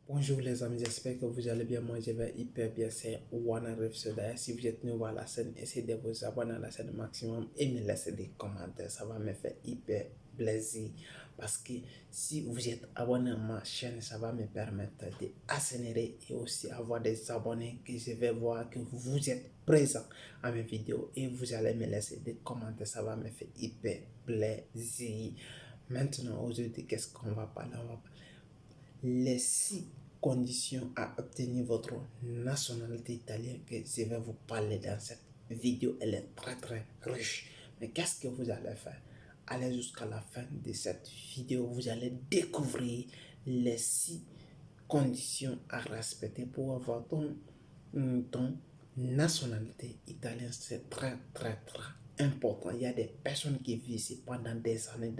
Bonjour les amis, j'espère que vous allez bien. Moi je vais hyper bien. C'est Wana Refseda. Si vous êtes nouveau à la chaîne, essayez de vous abonner à la chaîne maximum et me laisser des commentaires. Ça va me faire hyper plaisir parce que si vous êtes abonné à ma chaîne, ça va me permettre d'accélérer et aussi avoir des abonnés que je vais voir que vous êtes présents à mes vidéos et vous allez me laisser des commentaires. Ça va me faire hyper plaisir. Maintenant, aujourd'hui, qu'est-ce qu'on va parler? On va parler les 6 conditions à obtenir votre nationalité italienne que je vais vous parler dans cette vidéo. Elle est très riche. Mais qu'est-ce que vous allez faire? Allez jusqu'à la fin de cette vidéo. Vous allez découvrir les 6 conditions à respecter pour avoir ton nationalité italienne. C'est très important. Il y a des personnes qui vivent ici pendant des années,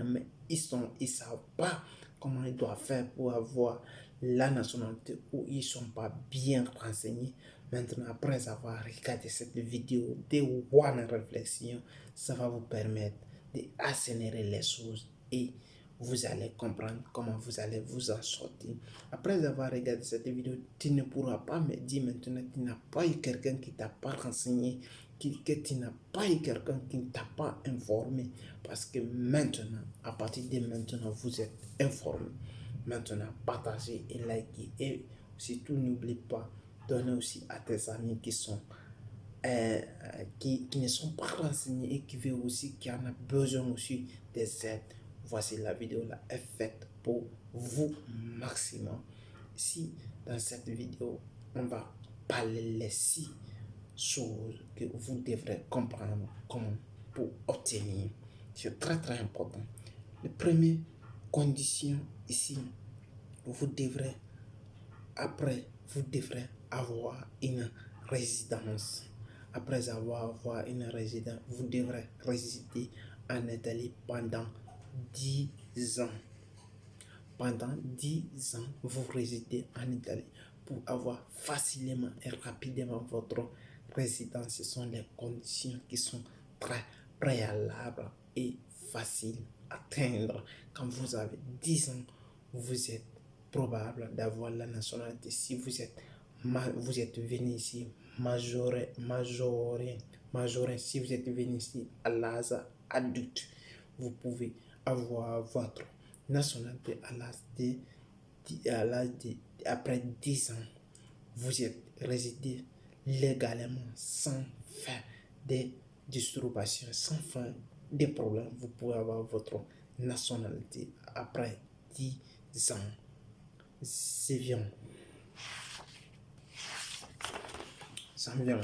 mais ils savent pas comment ils doivent faire pour avoir la nationalité ou ils sont pas bien renseignés. Maintenant, après avoir regardé cette vidéo de One Réflexion, ça va vous permettre d'accélérer les choses et vous allez comprendre comment vous allez vous en sortir. Après avoir regardé cette vidéo, tu ne pourras pas me dire maintenant que tu n'as pas eu quelqu'un qui t'a pas renseigné, que tu n'as pas eu quelqu'un qui ne t'a pas informé. Parce que maintenant, à partir de maintenant, vous êtes informé. Maintenant, partagez et likez. Et surtout, n'oublie pas, donnez aussi à tes amis qui ne sont pas renseignés et qui veulent aussi, qui en a besoin aussi des aides. Voici la vidéo là est faite pour vous maximum. Si dans cette vidéo, on va parler les 6 choses que vous devrez comprendre comment pour obtenir. C'est très important. La première condition ici, vous devrez, vous devrez avoir une résidence. Après avoir une résidence, vous devrez résider en Italie pendant 10 ans. Pendant 10 ans, vous résidez en Italie pour avoir facilement et rapidement votre résidence. Ce sont les conditions qui sont très préalables et faciles à atteindre. Quand vous avez 10 ans, vous êtes probable d'avoir la nationalité. Si vous êtes venu ici majoré, si vous êtes venu ici à l'âge adulte, vous pouvez avoir votre nationalité après 10 ans. Vous êtes résidé légalement sans faire des disturbations, sans faire des problèmes. Vous pouvez avoir votre nationalité après 10 ans. C'est bien. Ça me vient.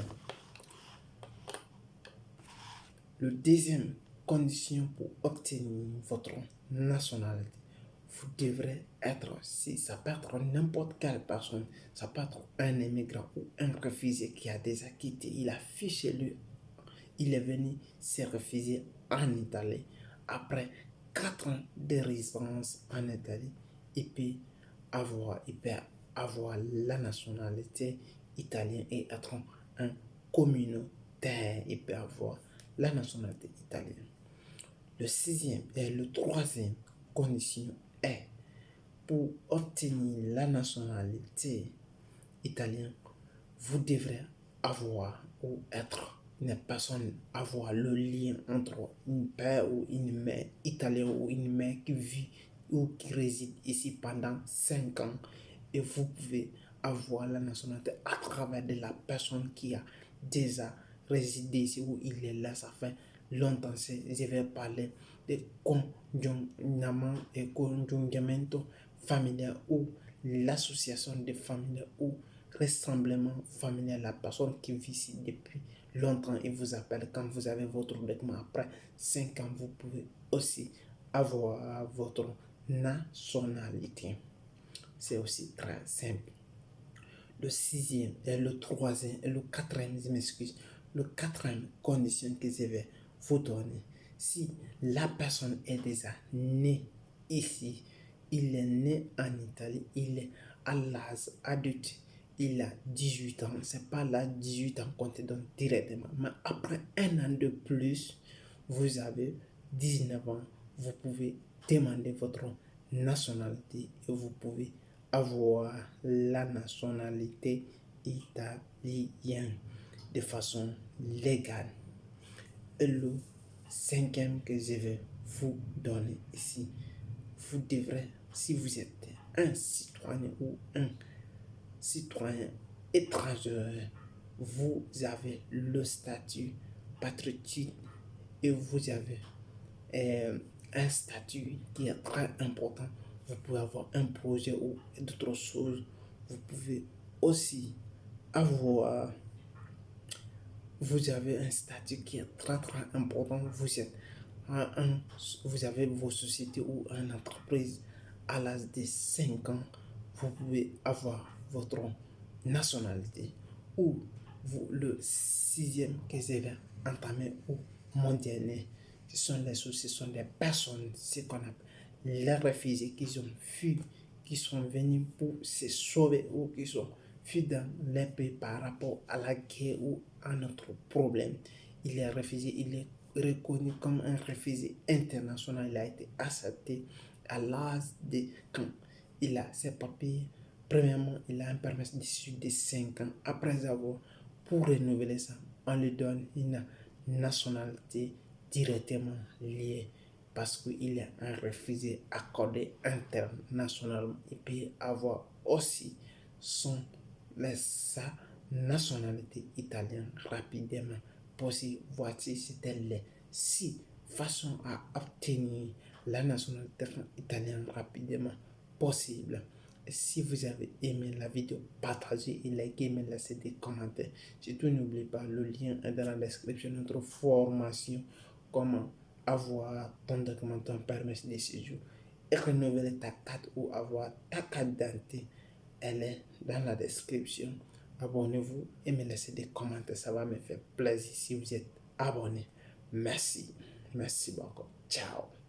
Le deuxième condition pour obtenir votre nationalité, vous devrez être, si ça peut être n'importe quelle personne, ça peut être un immigrant ou un réfugié qui a déjà quitté, il a fiché lui, il est venu se réfugier en Italie. Après 4 ans de résidence en Italie, il peut avoir la nationalité italienne et être un communautaire. Il peut avoir la nationalité italienne. Le sixième et le troisième condition est pour obtenir la nationalité italienne, vous devrez avoir ou être une personne, avoir le lien entre une père ou une mère italienne ou une mère qui vit ou qui réside ici pendant 5 ans et vous pouvez avoir la nationalité à travers de la personne qui a déjà résidé ici ou il est là, ça fait longtemps. Je vais parler de congiungimento familial ou l'association de familles ou rassemblement familial. La personne qui vit ici depuis longtemps et vous appelle quand vous avez votre document. Après 5 ans, vous pouvez aussi avoir votre nationalité. C'est aussi très simple. Le sixième et le troisième et le quatrième, je m'excuse, le quatrième condition que je vais vous donner, si la personne est déjà née ici, il est né en Italie, il est à l'âge adulte, il a 18 ans, c'est pas là 18 ans qu'on te donne directement, mais après un an de plus, vous avez 19 ans, vous pouvez demander votre nationalité et vous pouvez avoir la nationalité italienne de façon légale. Et le cinquième que je vais vous donner ici, vous devrez, si vous êtes un citoyen ou un citoyen étranger, vous avez le statut patriotique et vous avez un statut qui est très important. Vous pouvez avoir un projet ou d'autres choses. Vous pouvez aussi avoir, vous avez un statut qui est très très important. Vous avez vos sociétés ou une entreprise à l'âge de 5 ans. Vous pouvez avoir votre nationalité ou le sixième que vous avez entamé ou mentionné. Ce sont des personnes, ce qu'on appelle les réfugiés qui ont fui, qui sont venus pour se sauver ou qui sont fui dans les pays par rapport à la guerre ou à un autre problème. Il est réfugié, il est reconnu comme un réfugié international. Il a été accepté à l'âge de quand il a ses papiers. Premièrement, il a un permis d'issue de 5 ans. Après avoir, pour renouveler ça, on lui donne une nationalité directement liée parce qu'il est un réfugié accordé internationalement. Il peut avoir aussi sa nationalité italienne rapidement. Possible, voici c'était les 6 façons à obtenir la nationalité italienne rapidement possible. Si vous avez aimé la vidéo, partagez et likez, mais laissez des commentaires. Surtout, n'oubliez pas, le lien est dans la description de notre formation. Comment avoir ton document, ton permis de séjour et renouveler ta carte ou avoir ta carte d'identité. Elle est dans la description. Abonnez-vous et me laissez des commentaires. Ça va me faire plaisir si vous êtes abonné. Merci. Merci beaucoup. Ciao.